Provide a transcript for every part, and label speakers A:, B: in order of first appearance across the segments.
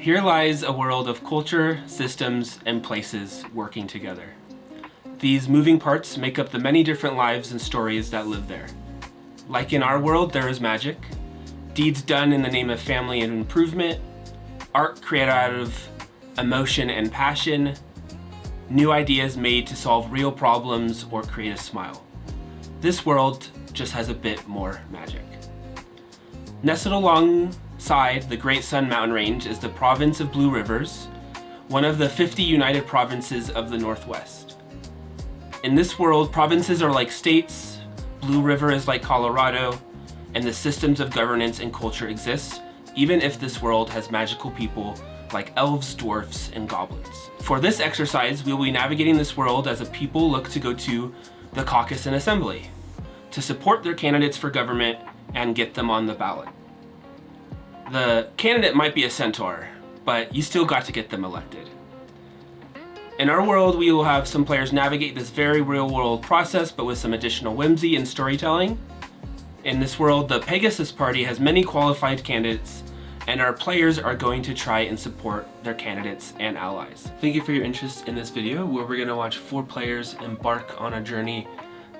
A: Here lies a world of culture, systems, and places working together. These moving parts make up the many different lives and stories that live there. Like in our world, there is magic, deeds done in the name of family and improvement, art created out of emotion and passion, new ideas made to solve real problems or create a smile. This world just has a bit more magic. Nestled alongside the Great Sun Mountain Range is the province of Blue Rivers, one of the 50 united provinces of the Northwest. In this world, provinces are like states, Blue River is like Colorado, and the systems of governance and culture exist, even if this world has magical people like elves, dwarfs, and goblins. For this exercise, we will be navigating this world as a people look to go to the Caucus and Assembly to support their candidates for government and get them on the ballot. The candidate might be a centaur, but you still got to get them elected. In our world, we will have some players navigate this very real-world process, but with some additional whimsy and storytelling. In this world, the Pegasus Party has many qualified candidates, and our players are going to try and support their candidates and allies. Thank you for your interest in this video, where we're going to watch 4 players embark on a journey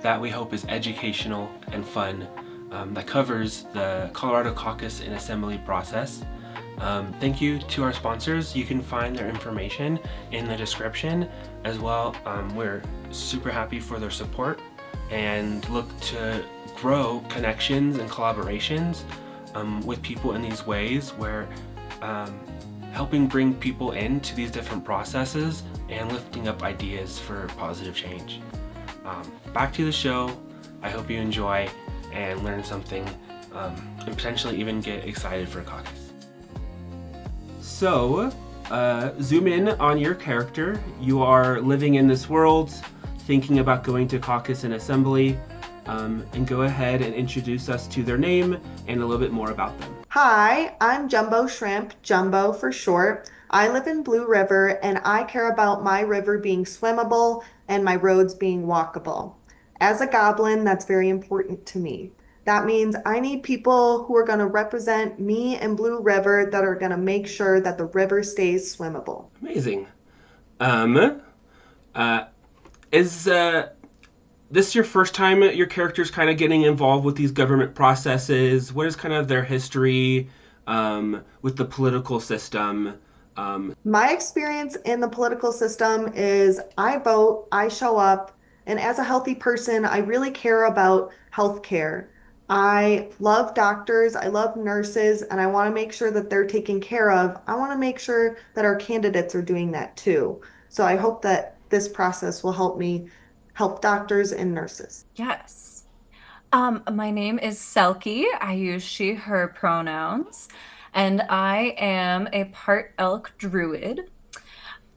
A: that we hope is educational and fun, that covers the Colorado Caucus and Assembly process. Thank you to our sponsors. You can find their information in the description as well. We're super happy for their support and look to grow connections and collaborations with people in these ways, where helping bring people into these different processes and lifting up ideas for positive change. Back to the show. I hope you enjoy and learn something, and potentially even get excited for Caucus. So, zoom in on your character. You are living in this world, thinking about going to Caucus and Assembly, and go ahead and introduce us to their name and a little bit more about them.
B: Hi, I'm Jumbo Shrimp, Jumbo for short. I live in Blue River and I care about my river being swimmable and my roads being walkable. As a goblin, that's very important to me. That means I need people who are going to represent me and Blue River that are going to make sure that the river stays swimmable.
A: Amazing. Is this your first time your character's kind of getting involved with these government processes? What is kind of their history with the political system?
B: My experience in the political system is I vote, I show up, and as a healthy person, I really care about healthcare. I love doctors, I love nurses, and I want to make sure that they're taken care of. I want to make sure that our candidates are doing that too. So I hope that this process will help me help doctors and nurses.
C: Yes. My name is Selkie. I use she, her pronouns, and I am a part elk druid.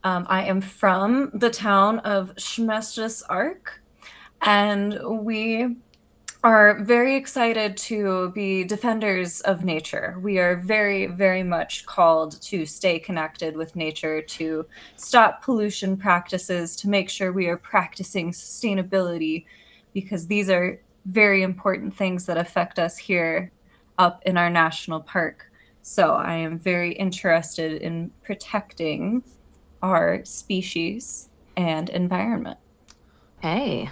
C: I am from the town of Shmestus Ark, and we are very excited to be defenders of nature. We are very, very much called to stay connected with nature, to stop pollution practices, to make sure we are practicing sustainability, because these are very important things that affect us here up in our national park. So I am very interested in protecting our species and environment.
D: Hey.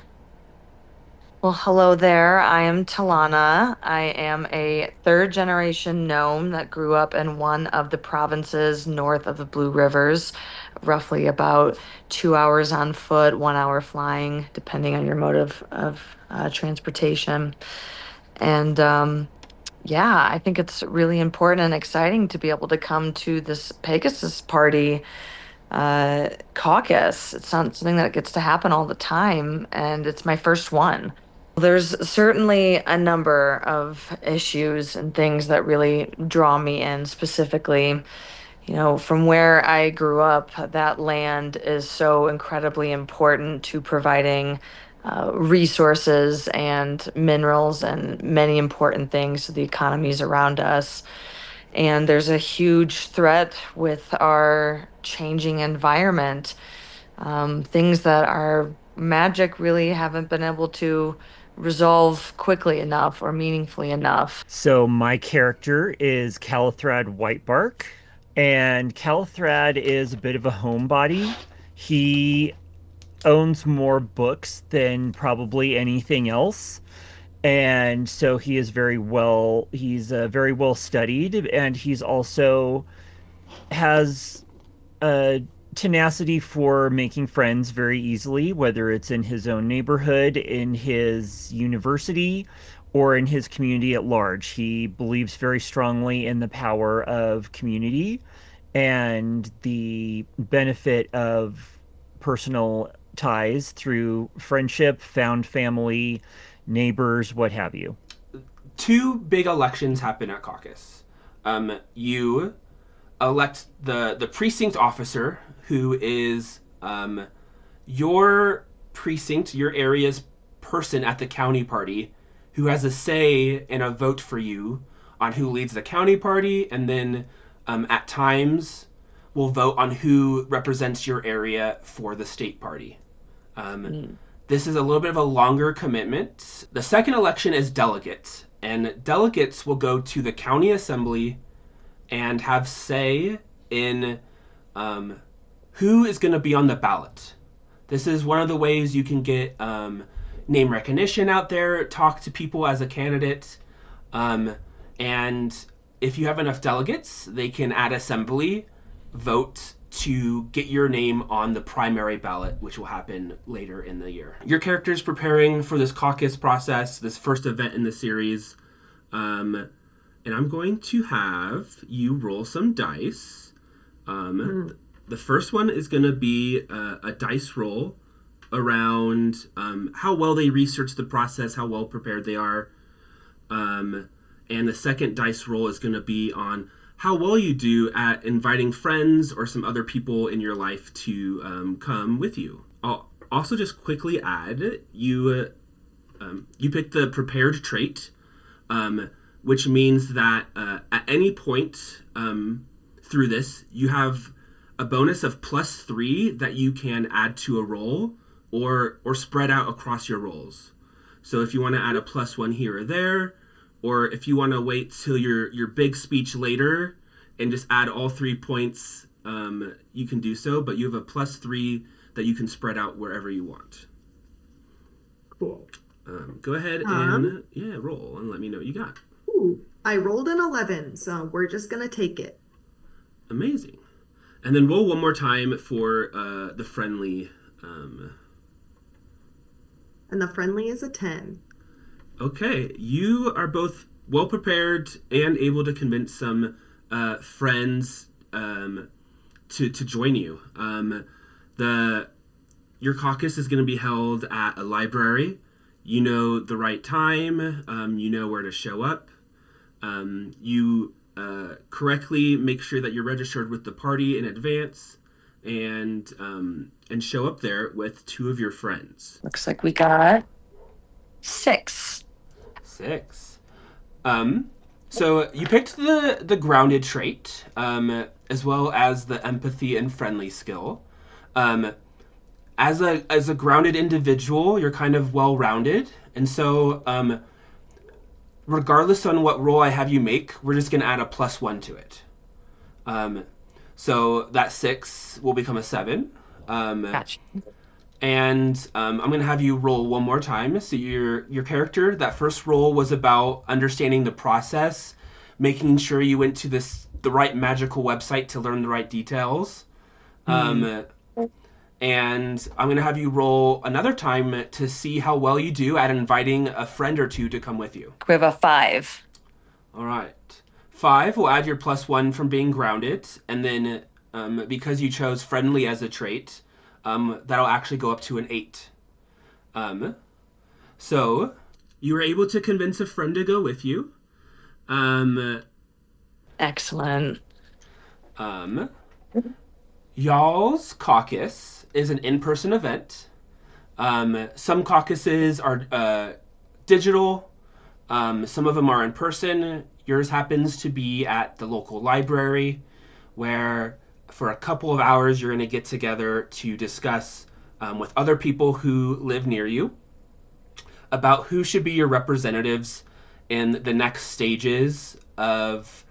D: Well, hello there. I am Talana. I am a third generation gnome that grew up in one of the provinces north of the Blue Rivers, roughly about 2 hours on foot, 1 hour flying, depending on your mode of transportation. And yeah, I think it's really important and exciting to be able to come to this Pegasus party caucus. It's not something that gets to happen all the time, and it's my first one. There's certainly a number of issues and things that really draw me in specifically. You know, from where I grew up, that land is so incredibly important to providing resources and minerals and many important things to the economies around us. And there's a huge threat with our changing environment. Things that our magic really haven't been able to resolve quickly enough or meaningfully enough.
E: So my character is Calithrad Whitebark. And Calthrad is a bit of a homebody. He owns more books than probably anything else. And so he's very well studied, and he's also has a tenacity for making friends very easily, whether it's in his own neighborhood, in his university, or in his community at large. He believes very strongly in the power of community and the benefit of personal ties through friendship, found family, neighbors, what have you.
A: Two big elections happen at Caucus. You elect the precinct officer, who is your precinct, your area's person at the county party, who has a say and a vote for you on who leads the county party, and then at times will vote on who represents your area for the state party. This is a little bit of a longer commitment. The second election is delegates, and delegates will go to the county assembly and have say in who is going to be on the ballot. This is one of the ways you can get name recognition out there, talk to people as a candidate, and if you have enough delegates, they can at assembly vote to get your name on the primary ballot, which will happen later in the year. Your character is preparing for this caucus process, this first event in the series, and I'm going to have you roll some dice. The first one is going to be a dice roll around how well they research the process, how well prepared they are. And the second dice roll is going to be on how well you do at inviting friends or some other people in your life to come with you. I'll also just quickly add, you pick the prepared trait, which means that at any point through this, you have a bonus of +3 that you can add to a roll or spread out across your rolls. So if you want to add a +1 here or there, or if you want to wait till your big speech later and just add all 3 points, you can do so, but you have a +3 that you can spread out wherever you want.
B: Cool.
A: Go ahead and roll and let me know what you got.
B: Ooh, I rolled an 11, so we're just going to take it.
A: Amazing. And then roll one more time for the friendly.
B: And the friendly is a 10.
A: Okay, you are both well prepared and able to convince some friends to join you. Your caucus is going to be held at a library. You know the right time. You know where to show up. You correctly make sure that you're registered with the party in advance, and show up there with 2 of your friends.
D: Looks like we got 6.
A: 6. So you picked the grounded trait, as well as the empathy and friendly skill. As a grounded individual, you're kind of well-rounded, and so regardless on what roll I have you make, we're just going to add a +1 to it. So that 6 will become a 7.
D: Gotcha.
A: And I'm going to have you roll one more time. So your character, that first roll was about understanding the process, making sure you went to the right magical website to learn the right details. And I'm going to have you roll another time to see how well you do at inviting a friend or 2 to come with you.
D: We have a 5.
A: All right. 5 will add your +1 from being grounded. And then because you chose friendly as a trait, that'll actually go up to an 8. So you were able to convince a friend to go with you.
D: Excellent.
A: Y'all's caucus is an in-person event. Some caucuses are digital. Some of them are in person. Yours happens to be at the local library, where for a couple of hours you're going to get together to discuss with other people who live near you about who should be your representatives in the next stages of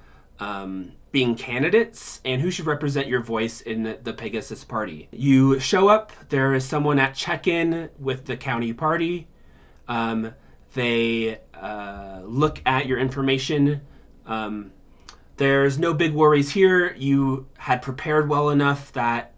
A: being candidates and who should represent your voice in the Pegasus party. You show up, there is someone at check-in with the county party. They look at your information. There's no big worries here. You had prepared well enough that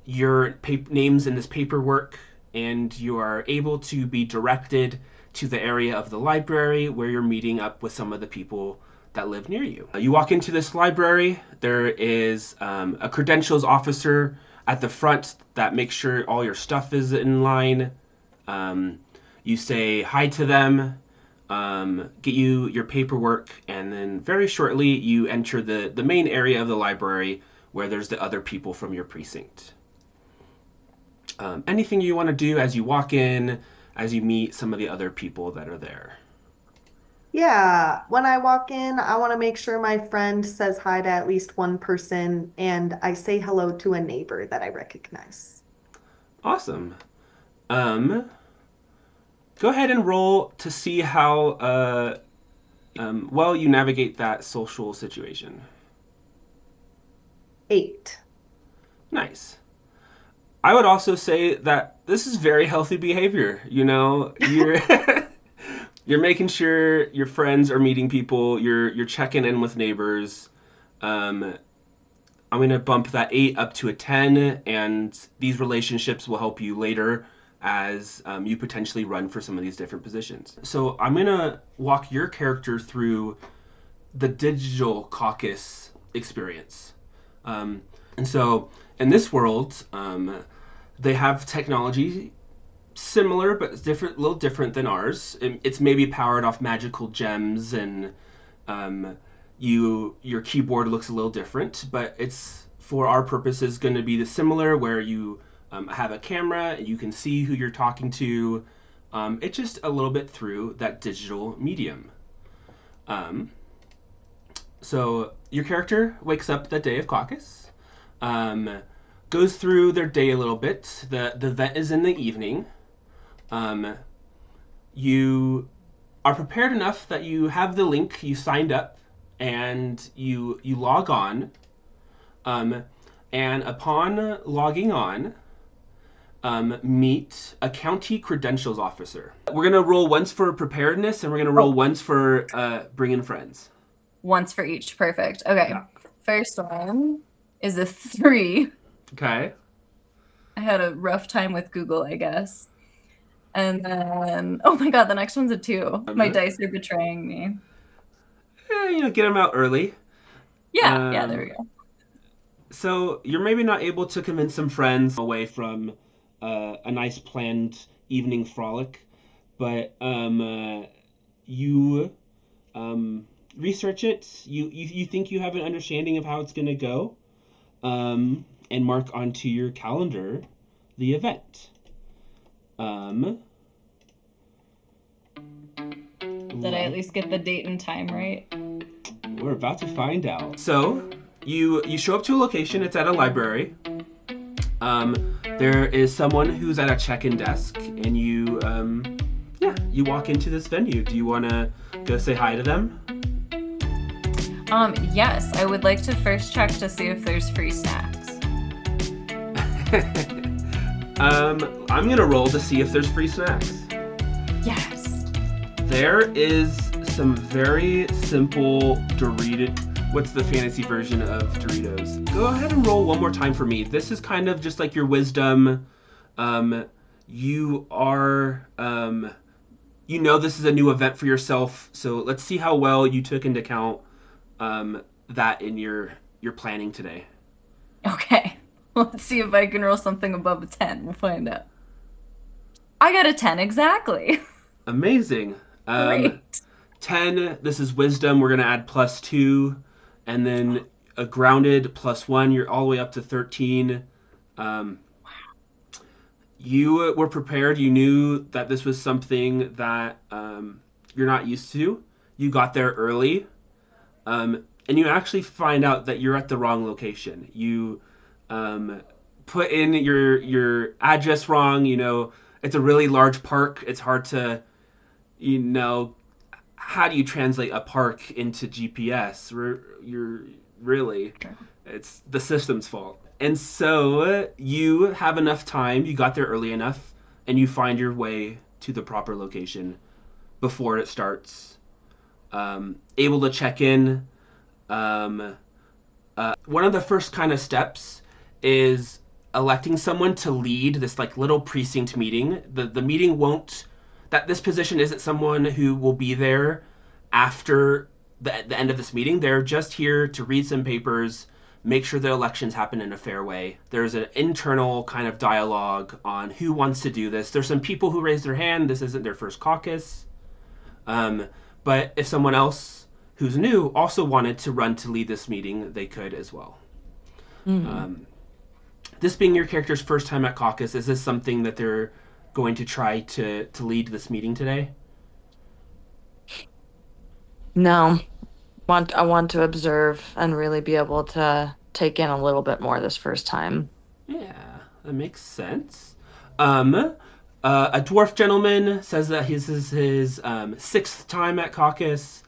A: your name's in this paperwork, and you are able to be directed to the area of the library where you're meeting up with some of the people that live near you. You walk into this library. There is a credentials officer at the front that makes sure all your stuff is in line. You say hi to them, get you your paperwork, and then very shortly you enter the main area of the library where there's the other people from your precinct. Anything you want to do as you walk in, as you meet some of the other people that are there?
B: Yeah, when I walk in, I want to make sure my friend says hi to at least one person and I say hello to a neighbor that I recognize.
A: Awesome. Go ahead and roll to see how well you navigate that social situation.
B: 8.
A: Nice. I would also say that this is very healthy behavior. You know, you're you're making sure your friends are meeting people. You're checking in with neighbors. I'm gonna bump that 8 up to a 10, and these relationships will help you later as you potentially run for some of these different positions. So I'm gonna walk your character through the digital caucus experience. And so in this world, they have technology similar but different, a little different than ours. It's maybe powered off magical gems, and your keyboard looks a little different, but it's for our purposes going to be the similar, where you have a camera, you can see who you're talking to. It's just a little bit through that digital medium. So your character wakes up the day of caucus, goes through their day a little bit. The event is in the evening. You are prepared enough that you have the link, you signed up, and you log on. And upon logging on, meet a county credentials officer. We're going to roll once for preparedness, and we're going to roll once for bringing friends.
C: Once for each. Perfect. Okay.
A: Yeah.
C: First one is a 3.
A: Okay.
C: I had a rough time with Google, I guess. And then, oh my God, the next one's a 2. My dice are betraying me.
A: Get them out early.
C: Yeah, there we go.
A: So you're maybe not able to convince some friends away from a nice planned evening frolic, but you research it. You think you have an understanding of how it's going to go, and mark onto your calendar the event.
C: Did I at least get the date and time right?
A: We're about to find out. So you show up to a location. It's at a library. There is someone who's at a check-in desk, and you walk into this venue. Do you want to go say hi to them?
C: Yes, I would like to first check to see if there's free snacks.
A: I'm gonna roll to see if there's free snacks.
C: Yes.
A: There is some very simple Doritos. What's the fantasy version of Doritos? Go ahead and roll one more time for me. This is kind of just like your wisdom. You are, this is a new event for yourself. So let's see how well you took into account that in your planning today.
C: Okay. Let's see if I can roll something above a 10. We'll find out. I got a 10 exactly.
A: Amazing.
C: Great.
A: 10, this is wisdom. We're going to add +2. And then a grounded +1. You're all the way up to 13. You were prepared. You knew that this was something that you're not used to. You got there early. And you actually find out that you're at the wrong location. You put in your address wrong. It's a really large park. It's hard to how do you translate a park into GPS? You're really, it's the system's fault. And so you have enough time, you got there early enough, and you find your way to the proper location before it starts. Able to check in. Um, One of the first kind of steps is electing someone to lead this like little precinct meeting. The meeting won't that this position isn't someone who will be there after the end of this meeting. They're just here to read some papers, make sure the elections happen in a fair way. There's an internal kind of dialogue on who wants to do this. There's some people who raise their hand. This isn't their first caucus. Um, but if someone else who's new also wanted to run to lead this meeting, they could as well. This being your character's first time at caucus, is this something that they're going to try to lead this meeting today?
D: No, I want to observe and really be able to take in a little bit more this first time.
A: Yeah, that makes sense. A dwarf gentleman says that this is his sixth time at caucus.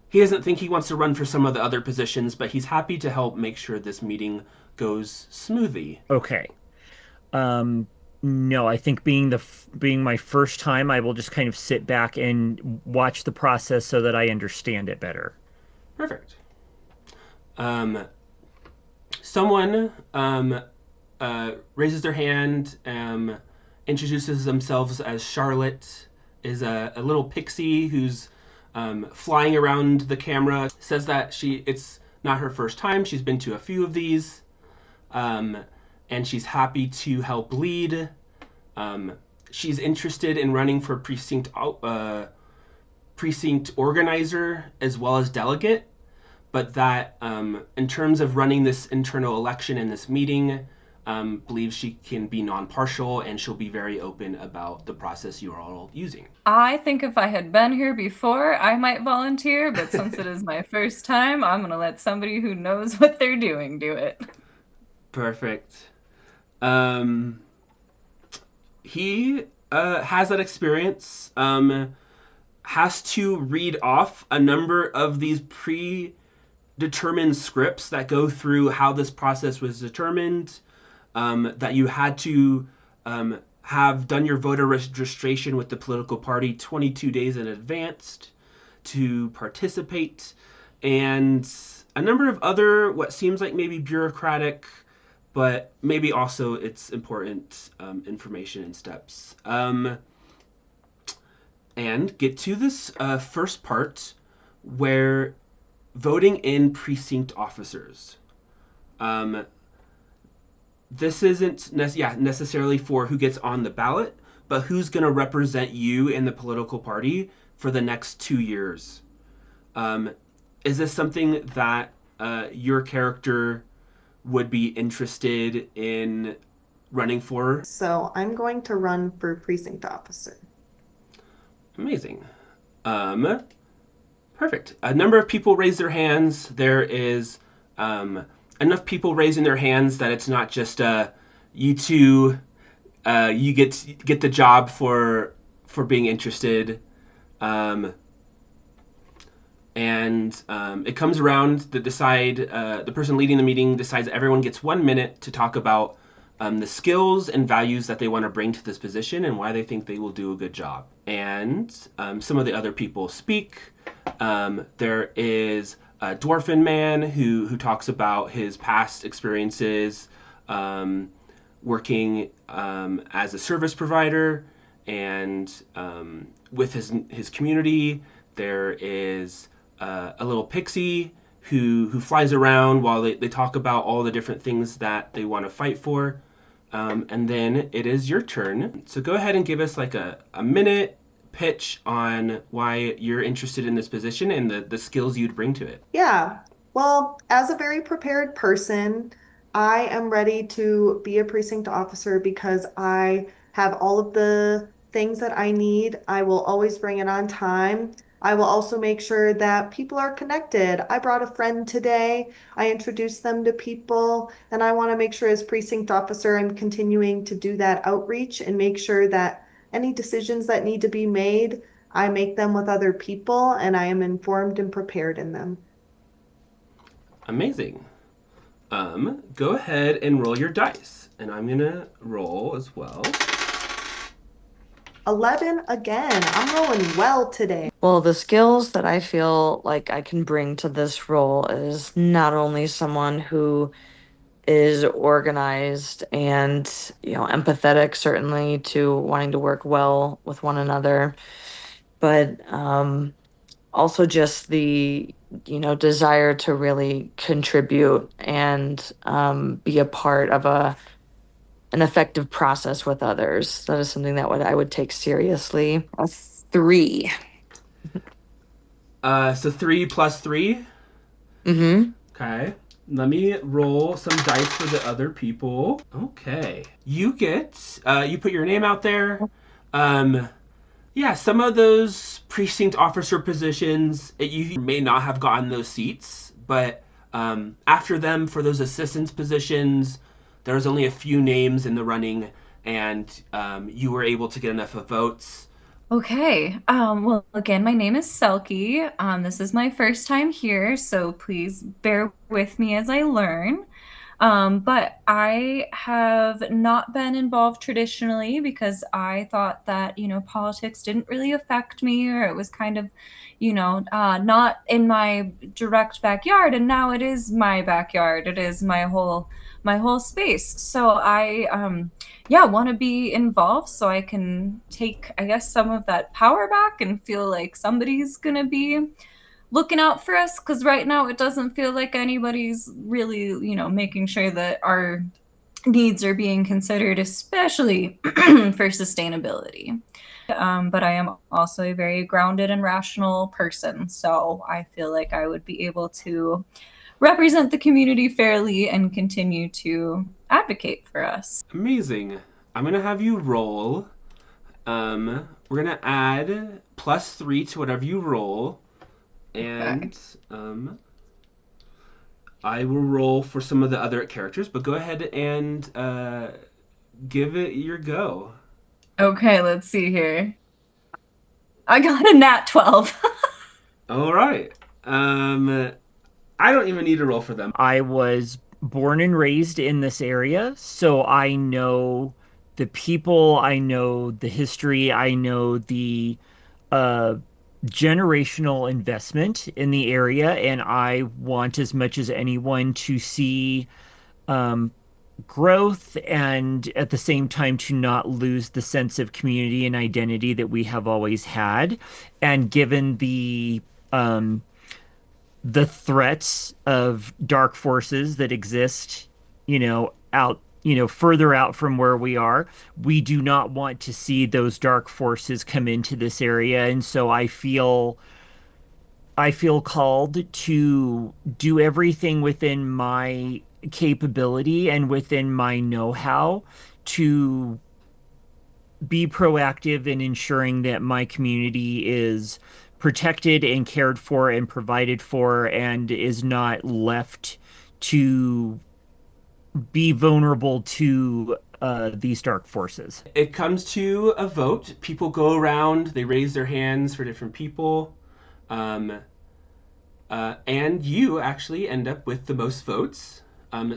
A: He doesn't think he wants to run for some of the other positions, but he's happy to help make sure this meeting goes smoothly.
E: Okay. No, I think being my first time, I will just kind of sit back and watch the process so that I understand it better.
A: Perfect. Someone raises their hand, introduces themselves as Charlotte, is a little pixie who's flying around the camera, says that it's not her first time. She's been to a few of these, and she's happy to help lead. She's interested in running for precinct organizer as well as delegate, but that in terms of running this internal election in this meeting, believes she can be non-partial and she'll be very open about the process you are all using.
C: I think if I had been here before, I might volunteer, but since it is my first time, I'm going to let somebody who knows what they're doing do it.
A: Perfect. He has that experience, has to read off a number of these predetermined scripts that go through how this process was determined, that you had to have done your voter registration with the political party 22 days in advance to participate, and a number of other what seems like maybe bureaucratic but maybe also it's important information and steps. And get to this first part where voting in precinct officers. This isn't necessarily for who gets on the ballot, but who's going to represent you in the political party for the next 2 years. Is this something that your character would be interested in running for?
B: So I'm going to run for precinct officer.
A: Amazing. Perfect. A number of people raise their hands. There is enough people raising their hands that it's not just you two. You get the job for being interested. And it comes around to decide, the person leading the meeting decides that everyone gets 1 minute to talk about the skills and values that they want to bring to this position and why they think they will do a good job. And some of the other people speak. There is a dwarfen man who talks about his past experiences working as a service provider and with his community. There is a little pixie who flies around while they talk about all the different things that they want to fight for. And then it is your turn. So go ahead and give us like a minute pitch on why you're interested in this position and the skills you'd bring to it.
B: Yeah, well, as a very prepared person, I am ready to be a precinct officer because I have all of the things that I need. I will always bring it on time. I will also make sure that people are connected. I brought a friend today. I introduced them to people, and I want to make sure as precinct officer, I'm continuing to do that outreach and make sure that any decisions that need to be made, I make them with other people, and I am informed and prepared in them.
A: Amazing. Go ahead and roll your dice. And I'm going to roll as well.
B: 11 again. I'm rolling well today.
D: Well, the skills that I feel like I can bring to this role is not only someone who is organized and, empathetic, certainly, to wanting to work well with one another, but also just the, desire to really contribute and be a part of an effective process with others. That is something that I would take seriously. A 3.
A: So 3 plus 3.
D: Mm-hmm.
A: Okay. Let me roll some dice for the other people. Okay. You get, you put your name out there. Yeah, some of those precinct officer positions, you may not have gotten those seats, but after them, for those assistance positions, there's only a few names in the running, and you were able to get enough of votes.
C: Okay. Well, again, my name is Selkie. This is my first time here, so please bear with me as I learn. But I have not been involved traditionally because I thought that, politics didn't really affect me, or it was kind of, not in my direct backyard. And now it is my backyard. It is my whole space. So I, want to be involved so I can take, I guess, some of that power back and feel like somebody's going to be looking out for us, because right now it doesn't feel like anybody's really, making sure that our needs are being considered, especially for sustainability. But I am also a very grounded and rational person, so I feel like I would be able to represent the community fairly and continue to advocate for us.
A: Amazing. I'm going to have you roll. We're going to add plus 3 to whatever you roll. And I will roll for some of the other characters, but go ahead and give it your go.
C: Okay, let's see here. I got a nat 12.
A: All right. I don't even need to roll for them.
E: I was born and raised in this area, so I know the people, I know the history, I know the uh, generational investment in the area, and I want as much as anyone to see um, growth and at the same time to not lose the sense of community and identity that we have always had. And given the threats of dark forces that exist, out, further out from where we are, we do not want to see those dark forces come into this area. And so I feel called to do everything within my capability and within my know-how to be proactive in ensuring that my community is protected and cared for and provided for and is not left to be vulnerable to these dark forces.
A: It comes to a vote. People go around, they raise their hands for different people. And you actually end up with the most votes.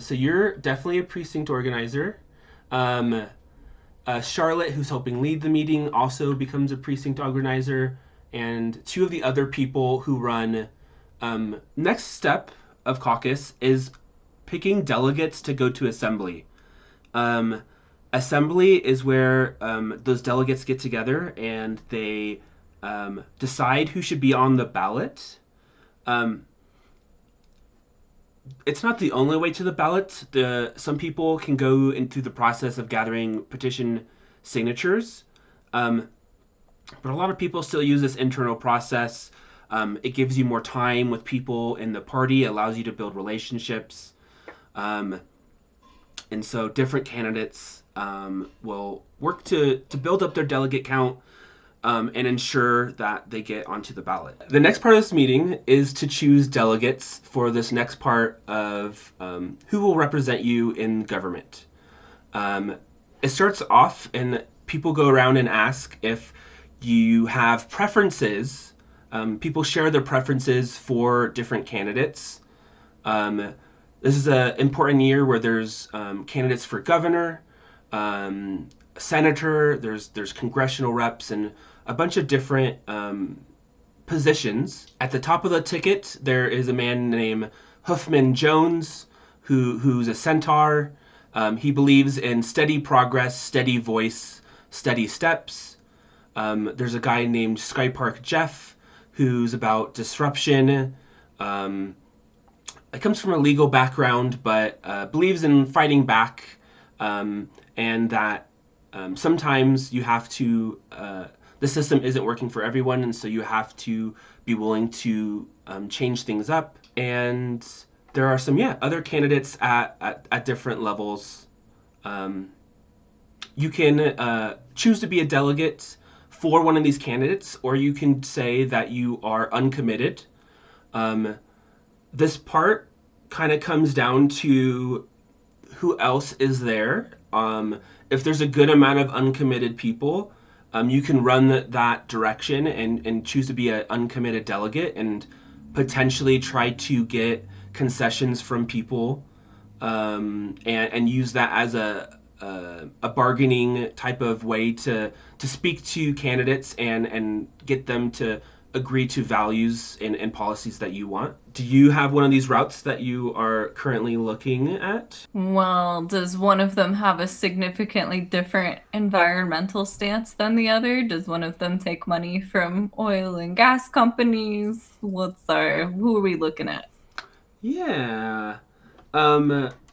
A: So you're definitely a precinct organizer. Charlotte, who's helping lead the meeting, also becomes a precinct organizer. And 2 of the other people who run, next step of caucus is picking delegates to go to assembly. Assembly is where those delegates get together and they decide who should be on the ballot. It's not the only way to the ballot. Some people can go into the process of gathering petition signatures. But a lot of people still use this internal process. It gives you more time with people in the party, allows you to build relationships. And so different candidates will work to build up their delegate count and ensure that they get onto the ballot. The next part of this meeting is to choose delegates for this next part of who will represent you in government. It starts off and people go around and ask if You have preferences. People share their preferences for different candidates. Um, this is an important year where there's candidates for governor, senator. There's congressional reps and a bunch of different positions. At the top of the ticket, there is a man named Huffman Jones, who's a centaur. He believes in steady progress, steady voice, steady steps. There's a guy named Skypark Jeff, who's about disruption. It comes from a legal background, but believes in fighting back, and that sometimes you have to. The system isn't working for everyone, and so you have to be willing to change things up. And there are some other candidates at different levels. You can choose to be a delegate for one of these candidates, or you can say that you are uncommitted. This part kind of comes down to who else is there. If there's a good amount of uncommitted people, you can run that direction and choose to be an uncommitted delegate and potentially try to get concessions from people, and use that as a bargaining type of way to speak to candidates and get them to agree to values and policies that you want. Do you have one of these routes that you are currently looking at?
C: Well, does one of them have a significantly different environmental stance than the other? Does one of them take money from oil and gas companies? Who are we looking at?
A: Yeah.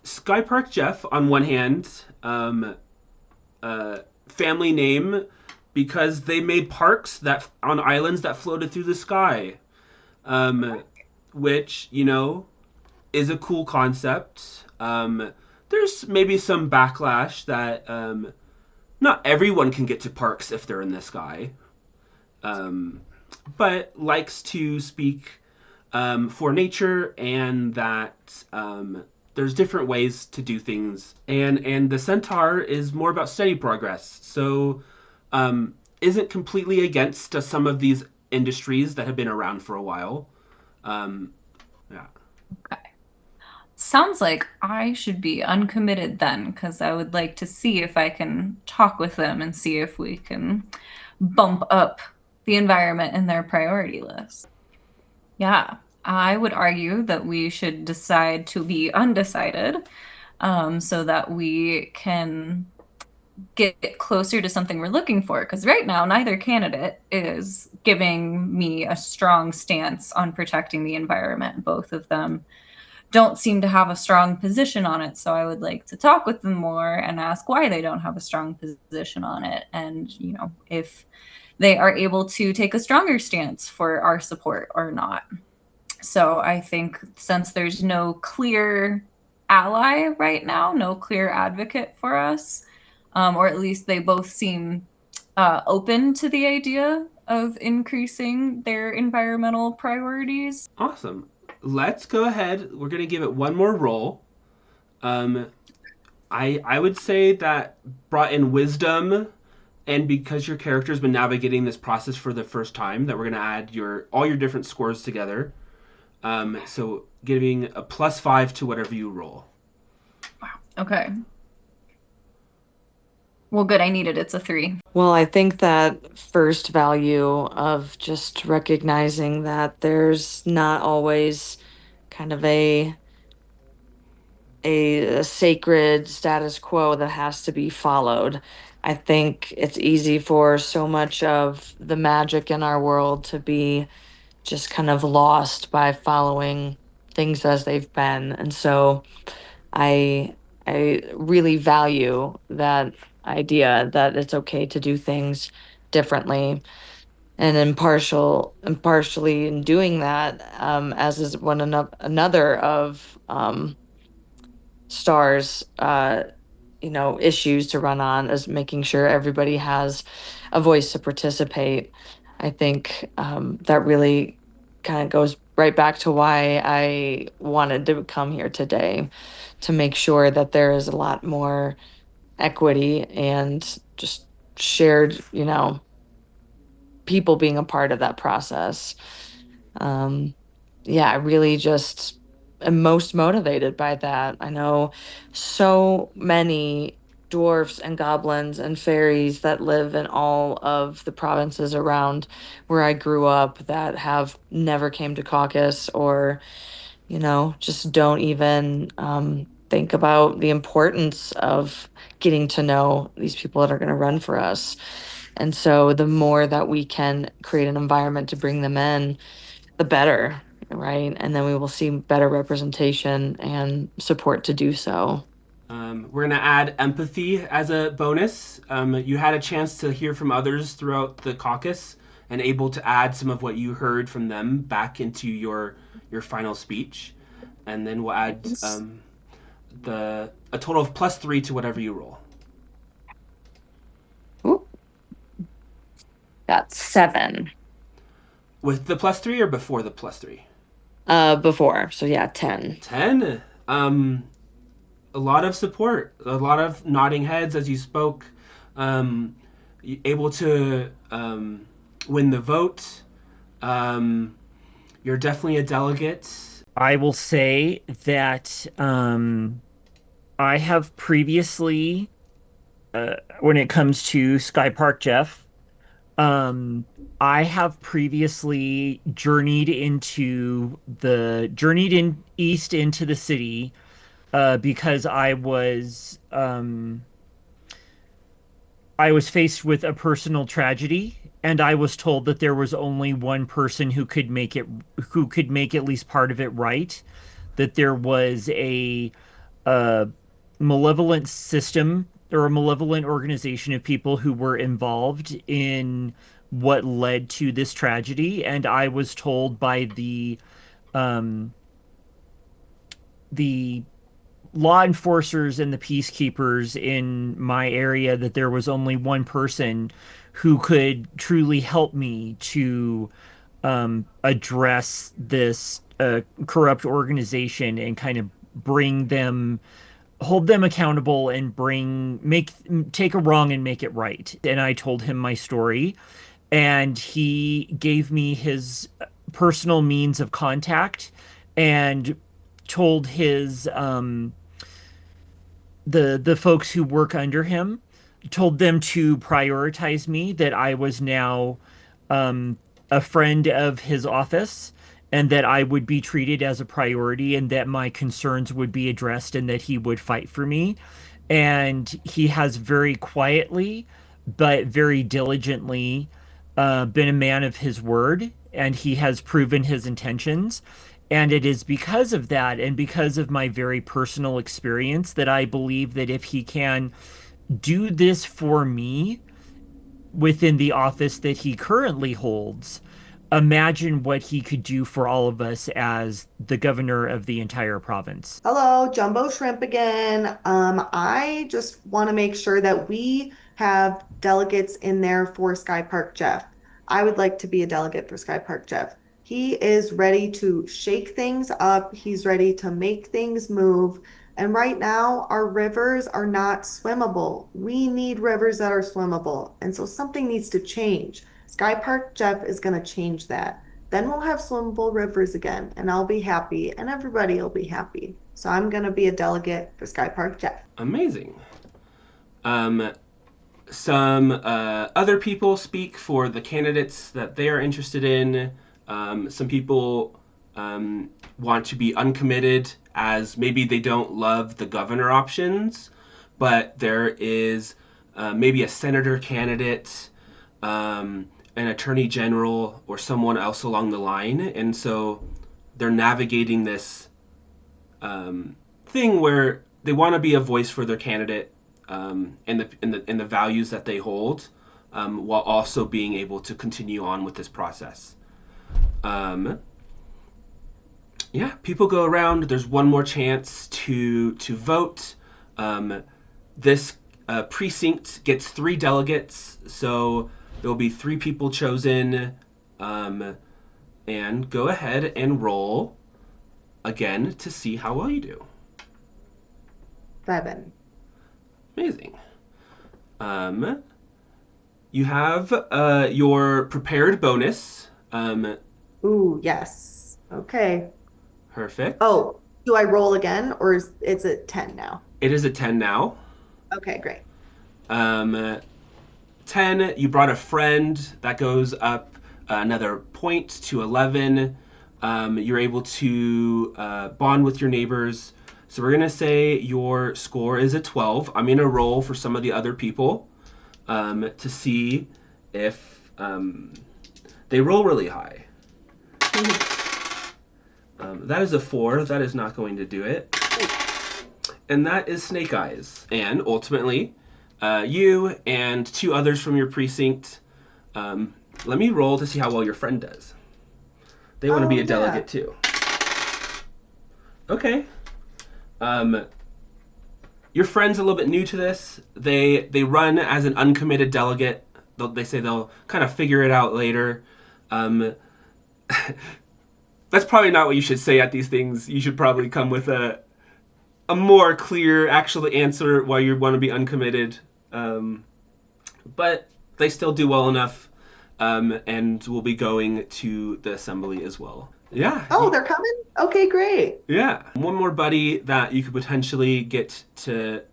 A: Sky Park Jeff, on one hand, family name because they made parks that on islands that floated through the sky, which is a cool concept. There's maybe some backlash that not everyone can get to parks if they're in the sky, but likes to speak for nature and that there's different ways to do things. And the centaur is more about steady progress. So isn't completely against some of these industries that have been around for a while. Yeah.
C: Okay. Sounds like I should be uncommitted then, because I would like to see if I can talk with them and see if we can bump up the environment in their priority list. Yeah, I would argue that we should decide to be undecided, so that we can get closer to something we're looking for. Because right now, neither candidate is giving me a strong stance on protecting the environment. Both of them don't seem to have a strong position on it. So I would like to talk with them more and ask why they don't have a strong position on it. And, if they are able to take a stronger stance for our support or not. So I think since there's no clear ally right now, no clear advocate for us, or at least they both seem open to the idea of increasing their environmental priorities.
A: Awesome. Let's go ahead. We're going to give it one more roll. I would say that brought in wisdom, and because your character's been navigating this process for the first time, that we're going to add all your different scores together. So giving a +5 to whatever you roll.
C: Wow. Okay. Well, good. I need it. It's a 3.
D: Well, I think that first value of just recognizing that there's not always kind of a sacred status quo that has to be followed. I think it's easy for so much of the magic in our world to be just kind of lost by following things as they've been. And so I really value that idea that it's okay to do things differently and impartially in doing that, as is another of stars issues to run on, is making sure everybody has a voice to participate. I think that really kind of goes right back to why I wanted to come here today, to make sure that there is a lot more equity and just shared, people being a part of that process. Yeah, I really just am most motivated by that. I know so many dwarfs and goblins and fairies that live in all of the provinces around where I grew up that have never came to caucus, or just don't even think about the importance of getting to know these people that are going to run for us. And so the more that we can create an environment to bring them in, the better, right? And then we will see better representation and support to do so.
A: We're going to add empathy as a bonus. You had a chance to hear from others throughout the caucus and able to add some of what you heard from them back into your final speech. And then we'll add a total of +3 to whatever you roll.
D: Ooh, got 7.
A: With the +3 or before the +3?
D: Before. So yeah, 10.
A: 10. A lot of support, a lot of nodding heads as you spoke. Able to win the vote. You're definitely a delegate.
E: I will say that I have previously, when it comes to Sky Park Jeff, I have previously journeyed in east into the city because I was faced with a personal tragedy, and I was told that there was only one person who could make at least part of it right. That there was a malevolent system or a malevolent organization of people who were involved in what led to this tragedy, and I was told by um, the law enforcers and the peacekeepers in my area that there was only one person who could truly help me to address this corrupt organization and kind of hold them accountable and take a wrong and make it right. And I told him my story, and he gave me his personal means of contact and told his the folks who work under him, told them to prioritize me, that I was now a friend of his office, and that I would be treated as a priority, and that my concerns would be addressed, and that he would fight for me. And he has very quietly but very diligently been a man of his word, and he has proven his intentions. And it is because of that, and because of my very personal experience, that I believe that if he can do this for me within the office that he currently holds, imagine what he could do for all of us as the governor of the entire province.
B: Hello, Jumbo Shrimp again. I just want to make sure that we have delegates in there for Sky Park Jeff. I would like to be a delegate for Sky Park Jeff. He is ready to shake things up. He's ready to make things move. And right now, our rivers are not swimmable. We need rivers that are swimmable. And so something needs to change. Sky Park Jeff is going to change that. Then we'll have swimmable rivers again, and I'll be happy, and everybody will be happy. So I'm going to be a delegate for Sky Park Jeff.
A: Amazing. Some other people speak for the candidates that they are interested in. Some people want to be uncommitted, as maybe they don't love the governor options, but there is maybe a senator candidate, an attorney general, or someone else along the line, and so they're navigating this thing where they want to be a voice for their candidate and the values that they hold, while also being able to continue on with this process. Yeah, people go around. There's one more chance to vote. This precinct gets 3 delegates, so there'll be 3 people chosen. And go ahead and roll again to see how well you do.
B: 7.
A: Amazing. You have your prepared bonus.
B: Ooh, yes. Okay.
A: Perfect.
B: Oh, do I roll again or is it's at 10 now?
A: It is a 10 now.
B: Okay, great.
A: 10, you brought a friend. That goes up another point to 11. You're able to bond with your neighbors. So we're going to say your score is a 12. I'm going to roll for some of the other people to see if they roll really high. That is a 4. That is not going to do it. And that is Snake Eyes. And ultimately, you and 2 others from your precinct, let me roll to see how well your friend does. They want to be a delegate too. Okay. Your friend's a little bit new to this. They run as an uncommitted delegate. They say they'll kind of figure it out later. That's probably not what you should say at these things. You should probably come with a more clear actual answer why you want to be uncommitted. But they still do well enough, and will be going to the assembly as well. Yeah.
B: Oh, they're coming? Okay, great.
A: Yeah. One more buddy that you could potentially get to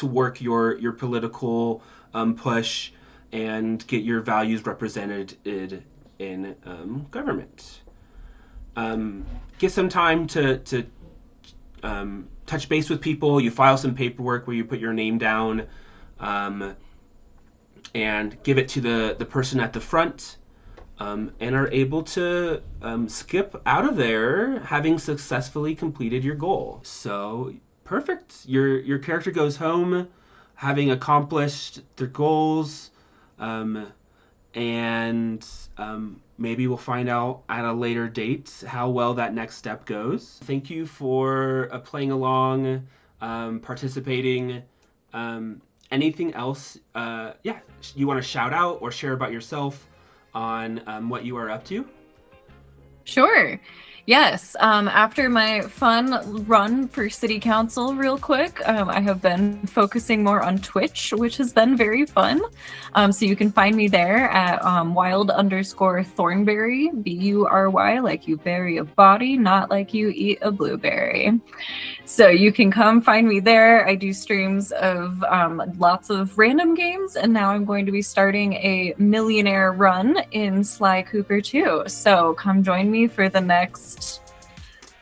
A: work your political push and get your values represented in government. Get some time to touch base with people. You file some paperwork where you put your name down, and give it to the person at the front, and are able to skip out of there having successfully completed your goal. So perfect. Your character goes home having accomplished their goals, and maybe we'll find out at a later date how well that next step goes. Thank you for playing along, participating. Anything else you want to shout out or share about yourself on what you are up to?
C: Sure. Yes. After my fun run for city council real quick, I have been focusing more on Twitch, which has been very fun. So you can find me there at wild_thornberry, BURY, like you bury a body, not like you eat a blueberry. So you can come find me there. I do streams of lots of random games, and now I'm going to be starting a millionaire run in Sly Cooper 2. So come join me for the next,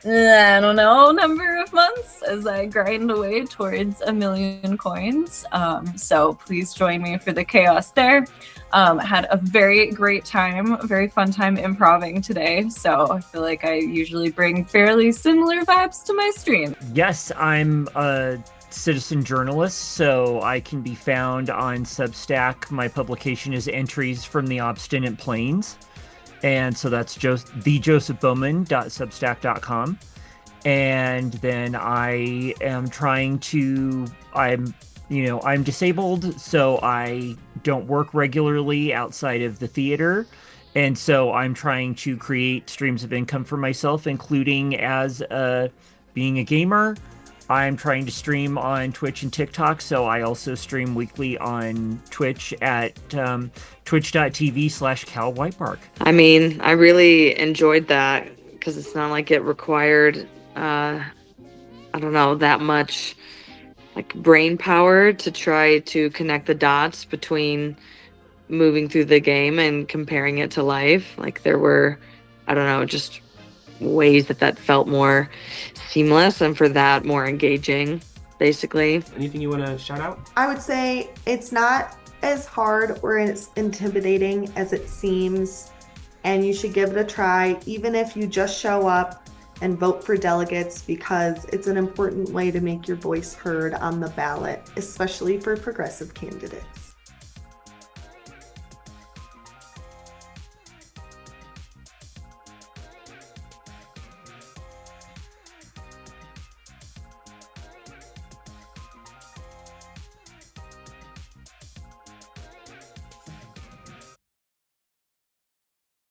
C: I don't know, number of months as I grind away towards 1 million coins. So please join me for the chaos there. Had a very great time, a very fun time improvising today. So I feel like I usually bring fairly similar vibes to my stream.
E: Yes, I'm a citizen journalist, so I can be found on Substack. My publication is Entries from the Obstinate Plains. And so that's thejosephbowman.substack.com. And then I am I'm disabled, so I don't work regularly outside of the theater. And so I'm trying to create streams of income for myself, including as being a gamer. I'm trying to stream on Twitch and TikTok, so I also stream weekly on Twitch at twitch.tv/CalWhitebark.
D: I mean, I really enjoyed that because it's not like it required, I don't know, that much like brain power to try to connect the dots between moving through the game and comparing it to life. Like there were, I don't know, just ways that felt more seamless and for that more engaging, basically.
A: Anything you want to shout out?
B: I would say it's not as hard or as intimidating as it seems, and you should give it a try, even if you just show up and vote for delegates, because it's an important way to make your voice heard on the ballot, especially for progressive candidates.